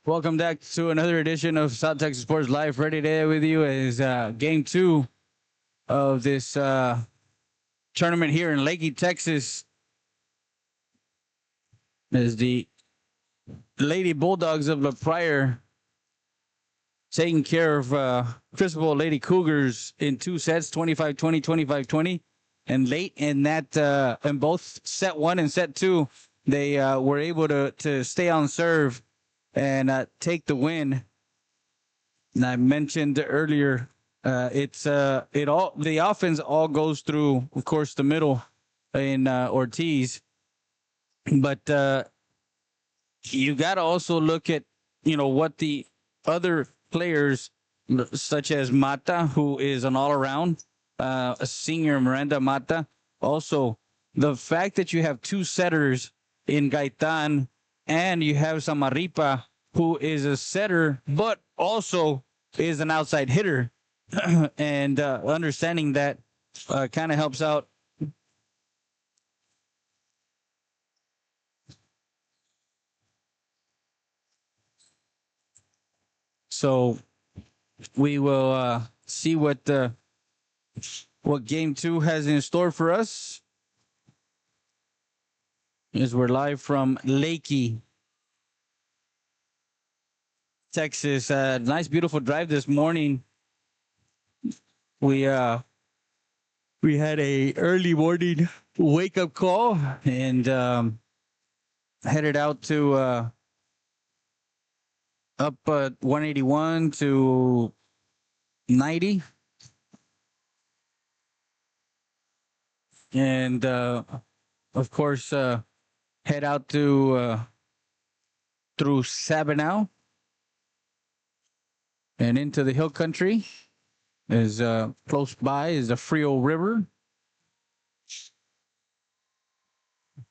Welcome back to another edition of South Texas Sports Live. Ready today with you is game two of this tournament here in Lakey, Texas. As the Lady Bulldogs of Pryor taking care of Cristobal Lady Cougars in two sets, 25-20, 25-20. And late in that, in both set one and set two, they were able to stay on serve and take the win. And I mentioned earlier, the offense all goes through, of course, the middle in Ortiz, but you got to also look at what the other players, such as Mata, who is an all-around, a senior Miranda Mata. Also, the fact that you have two setters in Gaitan and you have Samaripa, who is a setter, but also is an outside hitter. And understanding that kind of helps out. So we will see what game two has in store for us. As we're live from Lakey, Texas. Nice, beautiful drive this morning. We had a early morning wake up call and headed out to up 181 to 90, and of course head out to through Sabinal and into the hill country. Is close by is the Frio River.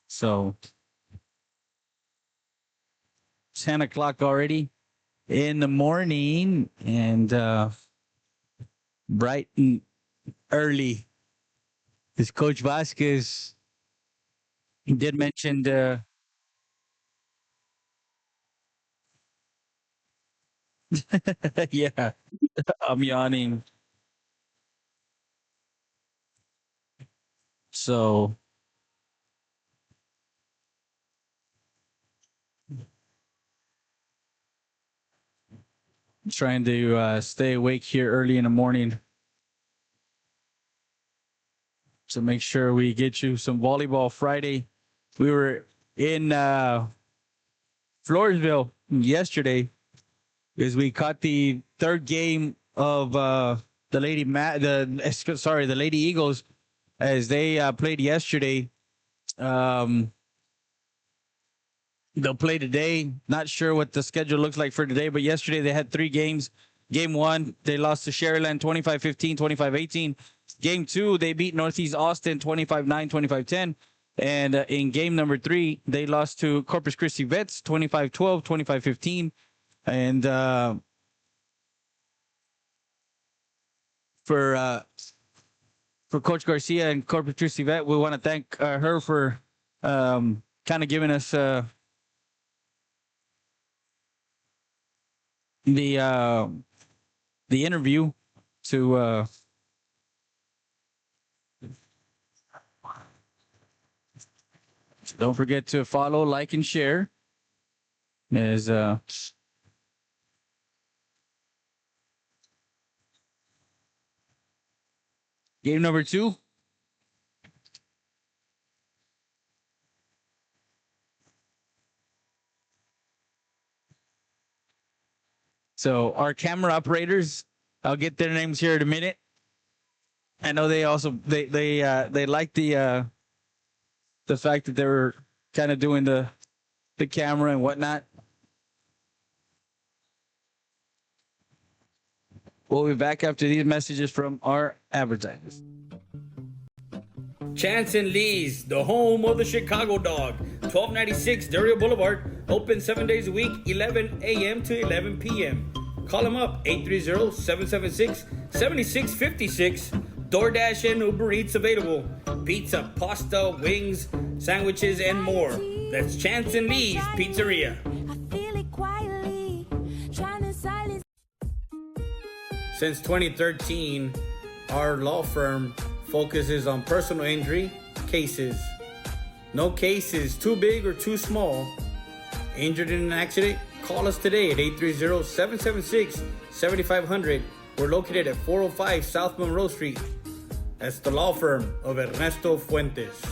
So 10 o'clock already in the morning, and bright and early. This Coach Vasquez did mention yeah, I'm yawning. So trying to stay awake here early in the morning to make sure we get you some volleyball Friday. We were in Floresville yesterday because we caught the third game of the Lady Eagles as they played yesterday. They'll play today. Not sure what the schedule looks like for today, but yesterday they had three games. Game one, they lost to Sharyland 25-15, 25-18. Game two, they beat Northeast Austin 25-9, 25-10. And in game number three, they lost to Corpus Christi Vets 25-12, 25-15. And for Coach Garcia and Corpus Christi Vet, we want to thank her for kind of giving us the interview to don't forget to follow, like, and share. As game number two. So our camera operators, I'll get their names here in a minute. I know they also they like the fact that they were kind of doing the camera and whatnot. We'll be back after these messages from our advertisers. Chance and Lee's, the home of the Chicago Dog, 1296 Dario Boulevard, open 7 days a week, 11 a.m. to 11 p.m. Call them up, 830-776-7656. DoorDash and Uber Eats available. Pizza, pasta, wings, sandwiches, and more. That's Chance and Lee's Pizzeria. I feel it quietly. Since 2013, our law firm focuses on personal injury cases. No case is too big or too small. Injured in an accident? Call us today at 830-776-7500. We're located at 405 South Monroe Street. That's the law firm of Ernesto Fuentes.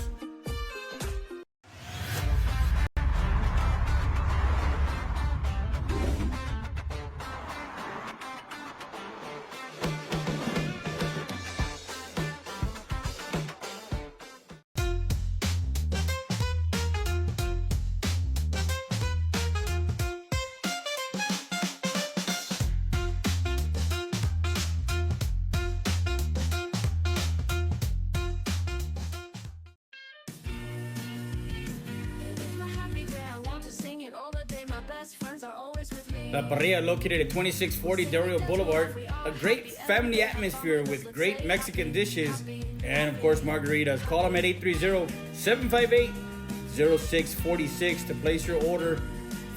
La Parrilla, located at 2640 Del Boulevard. A great family atmosphere with great Mexican dishes and, of course, margaritas. Call them at 830-758-0646 to place your order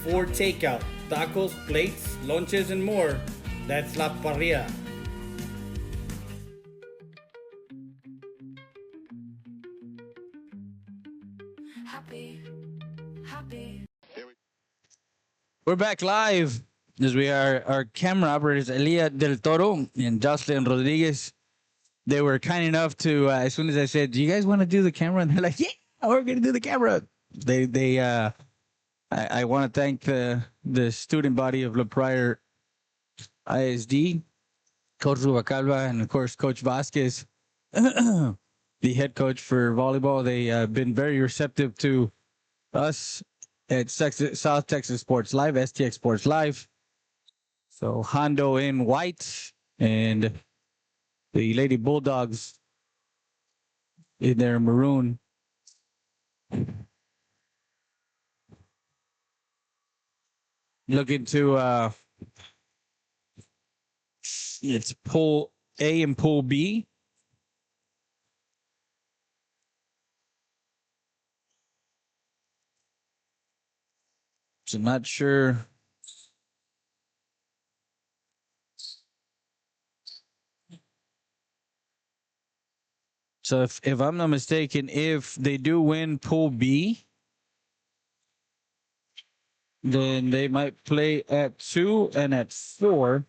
for takeout. Tacos, plates, lunches, and more. That's La Parrilla. We're back live as we are our camera operators, Elia Del Toro and Jocelyn Rodriguez. They were kind enough to, as soon as I said, do you guys want to do the camera? And they're like, yeah, we're going to do the camera. I want to thank the student body of La Pryor ISD, Coach Rubacalva, and of course, Coach Vasquez, the head coach for volleyball. They been very receptive to us at South Texas Sports Live, STX Sports Live. So Hondo in white and the Lady Bulldogs in their maroon. Looking to it's Pool A and Pool B. So I'm not sure. So if I'm not mistaken, if they do win Pool B, then they might play at 2 and at 4,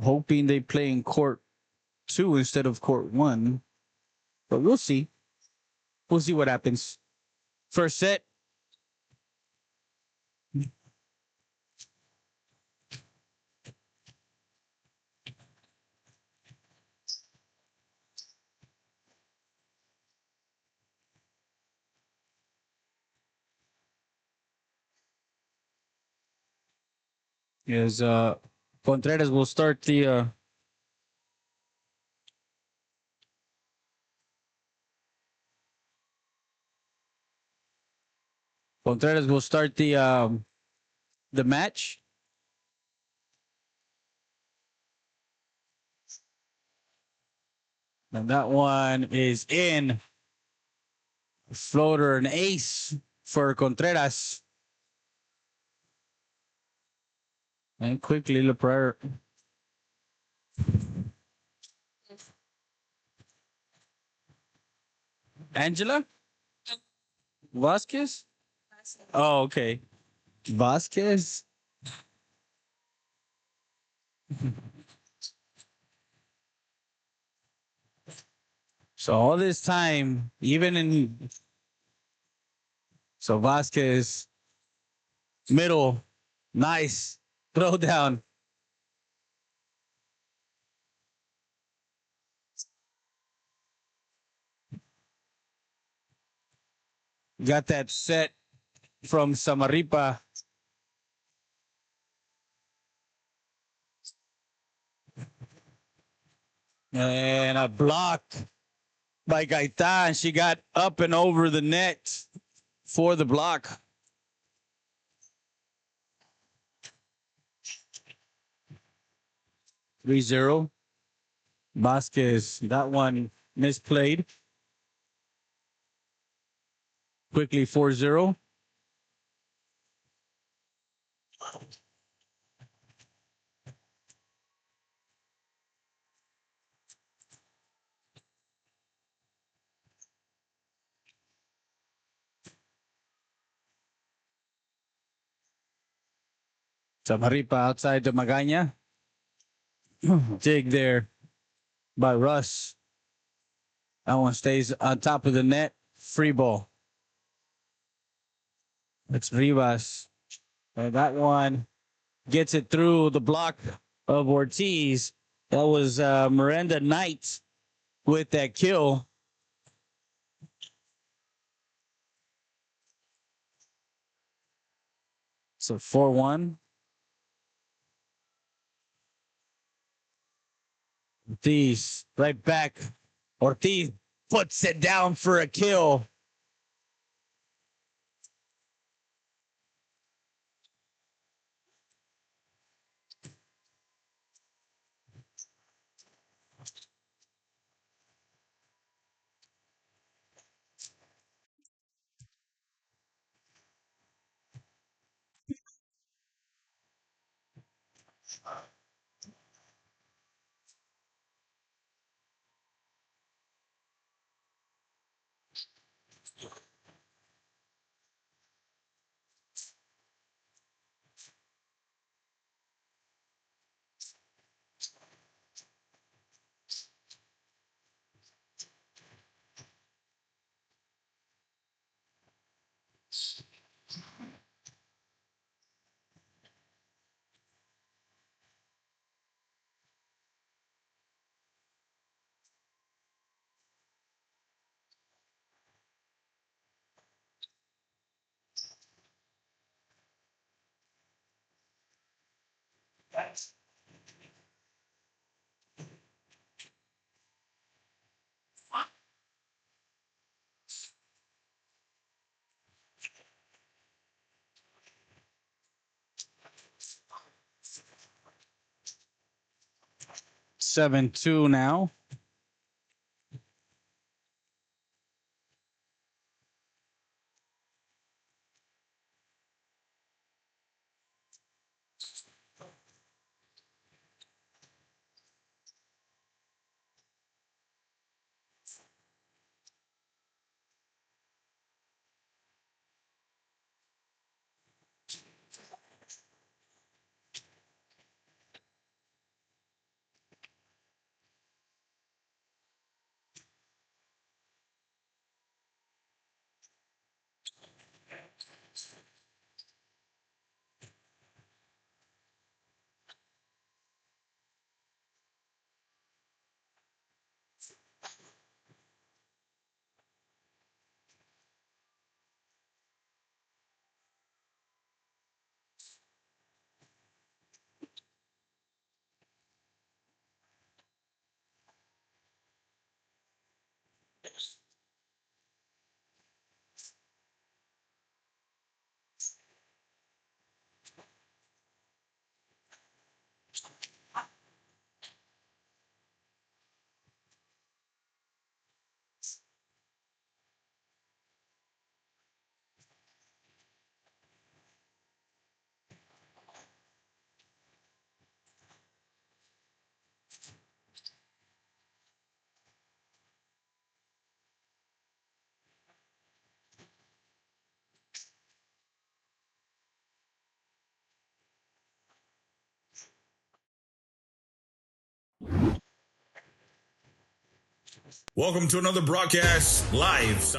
hoping they play in court 2 instead of court 1. But we'll see. We'll see what happens. First set. Is Contreras will start the the match. And that one is in. Floater, an ace for Contreras. And quickly, LePreur. Angela? Vasquez? Oh, okay. Vasquez? So all this time, even in... So Vasquez, middle, nice, throw down. Got that set from Samaripa. And a block by Gaitan. She got up and over the net for the block. 3-0. Vasquez, that one misplayed. Quickly 4-0. Samaripa outside to Magana. Dig there by Russ. That one stays on top of the net. Free ball. It's Rivas. And that one gets it through the block of Ortiz. That was Miranda Knight with that kill. So 4-1. Ortiz right back. Ortiz puts it down for a kill. That's 7-2 now. Welcome to another broadcast live.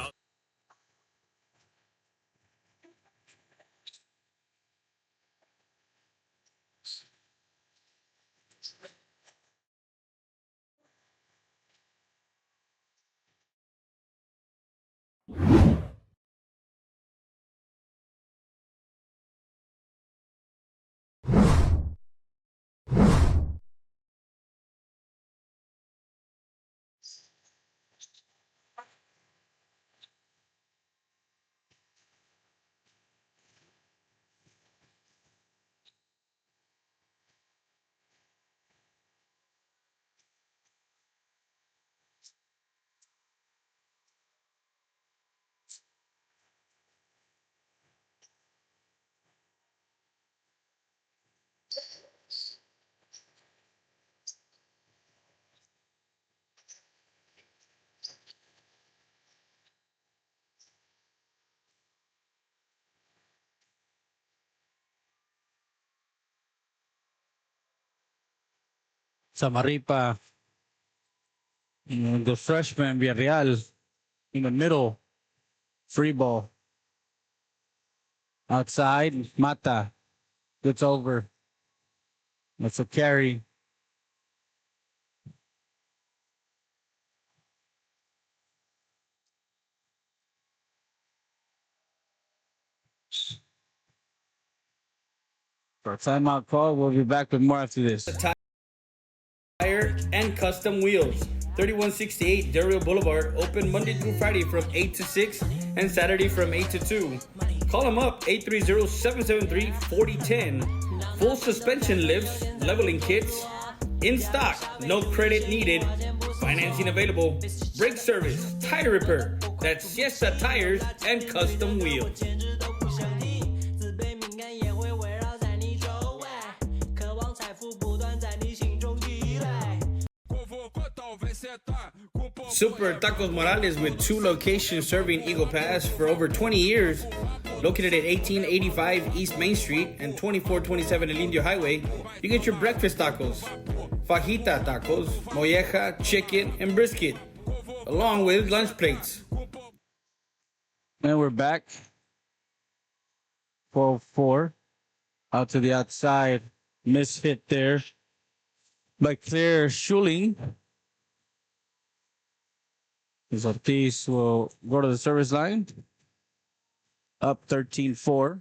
Samaripa, the freshman Villarreal in the middle, free ball. Outside, Mata gets over. That's a carry. For a timeout call, we'll be back with more after this. Tire and custom wheels. 3168 Del Rio Boulevard, open Monday through Friday from 8 to 6 and Saturday from 8 to 2. Call them up 830-773-4010. Full suspension lifts, leveling kits, in stock, no credit needed. Financing available. Brake service, tire repair. That's Siesta Tires and Custom Wheels. Super Tacos Morales, with 2 locations serving Eagle Pass for over 20 years. Located at 1885 East Main Street and 2427 El Indio Highway, you get your breakfast tacos, fajita tacos, molleja, chicken, and brisket, along with lunch plates. And we're back. 4-4. Out to the outside. Mishit there by Claire Schuling. Ortiz will go to the service line. Up 13-4.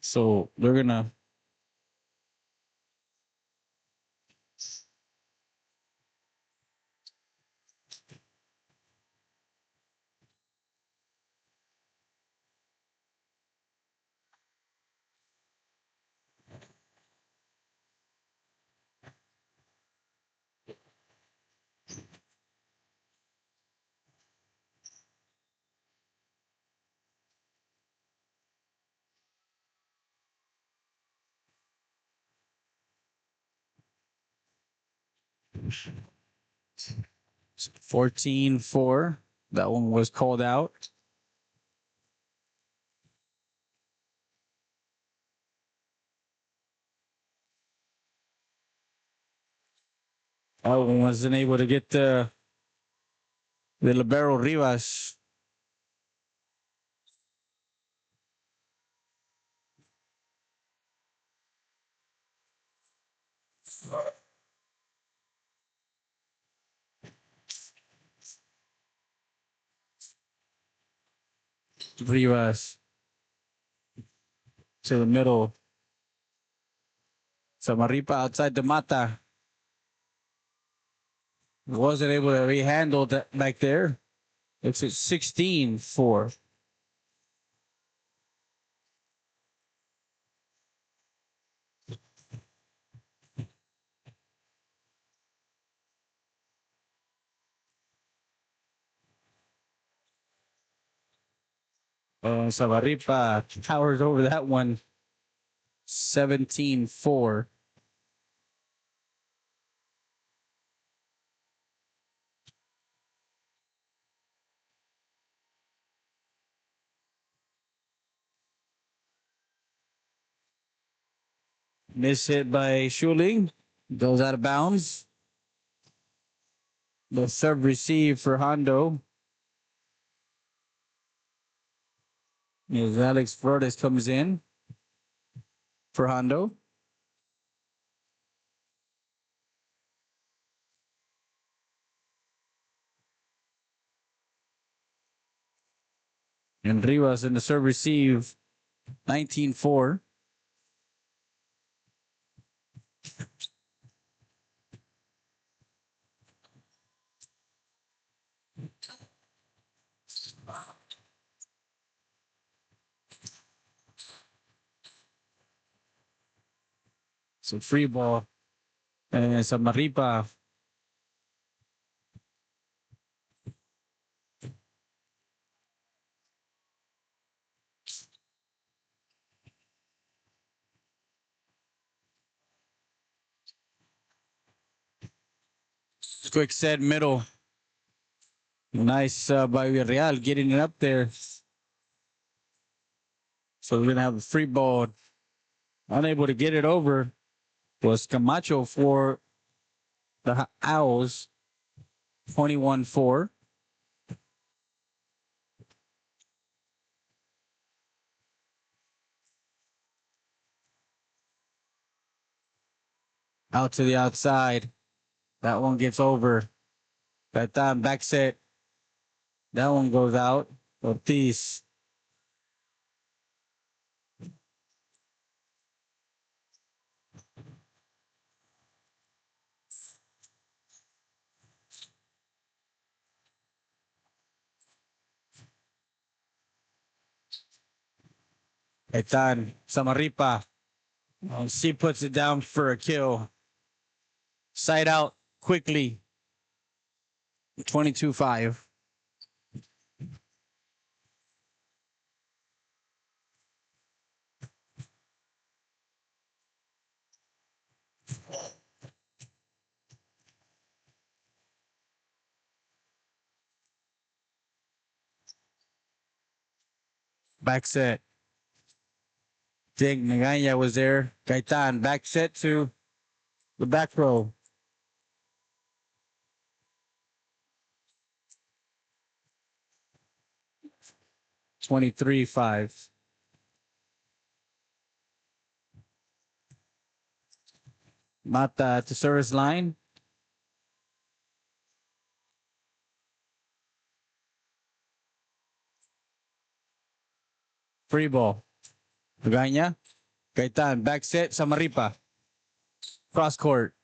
So they're gonna – 14-4. That one was called out. That one wasn't able to get the libero Rivas. Rivas to the middle. Samaripa outside the Mata. Wasn't able to rehandle that back there. It's at 16-4. Samaripa towers over that one. 17-4. Miss hit by Schuling. Goes out of bounds. The serve receive for Hondo. As Alex Flores comes in for Hondo. And Rivas in the serve receive. 19-4. So free ball. And Samaripa. Quick set middle. Nice by Real getting it up there. So we're going to have a free ball. Unable to get it over was Camacho for the Owls. 21-4. Out to the outside. That one gets over. That time back set. That one goes out. Ortiz. Etan Samaripa. She puts it down for a kill. Side out quickly. 22-5. Back set. Dig Naganya was there. Gaitan back set to the back row. 23-5. Mata to service line. Free ball. Naganya. Gaitan back set. Samaripa. Cross court.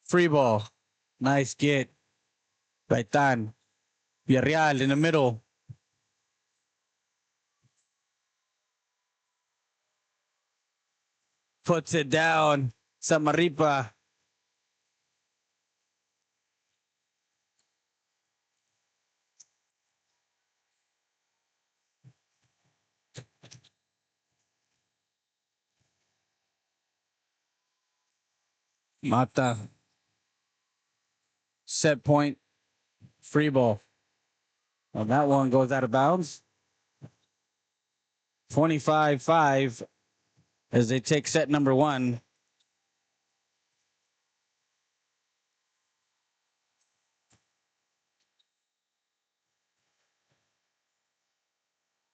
Free ball. Nice get. Gaitan. Villarreal in the middle. Puts it down. Samaripa. Mata. Set point. Free ball. Well, that one goes out of bounds. 25-5 as they take set number one.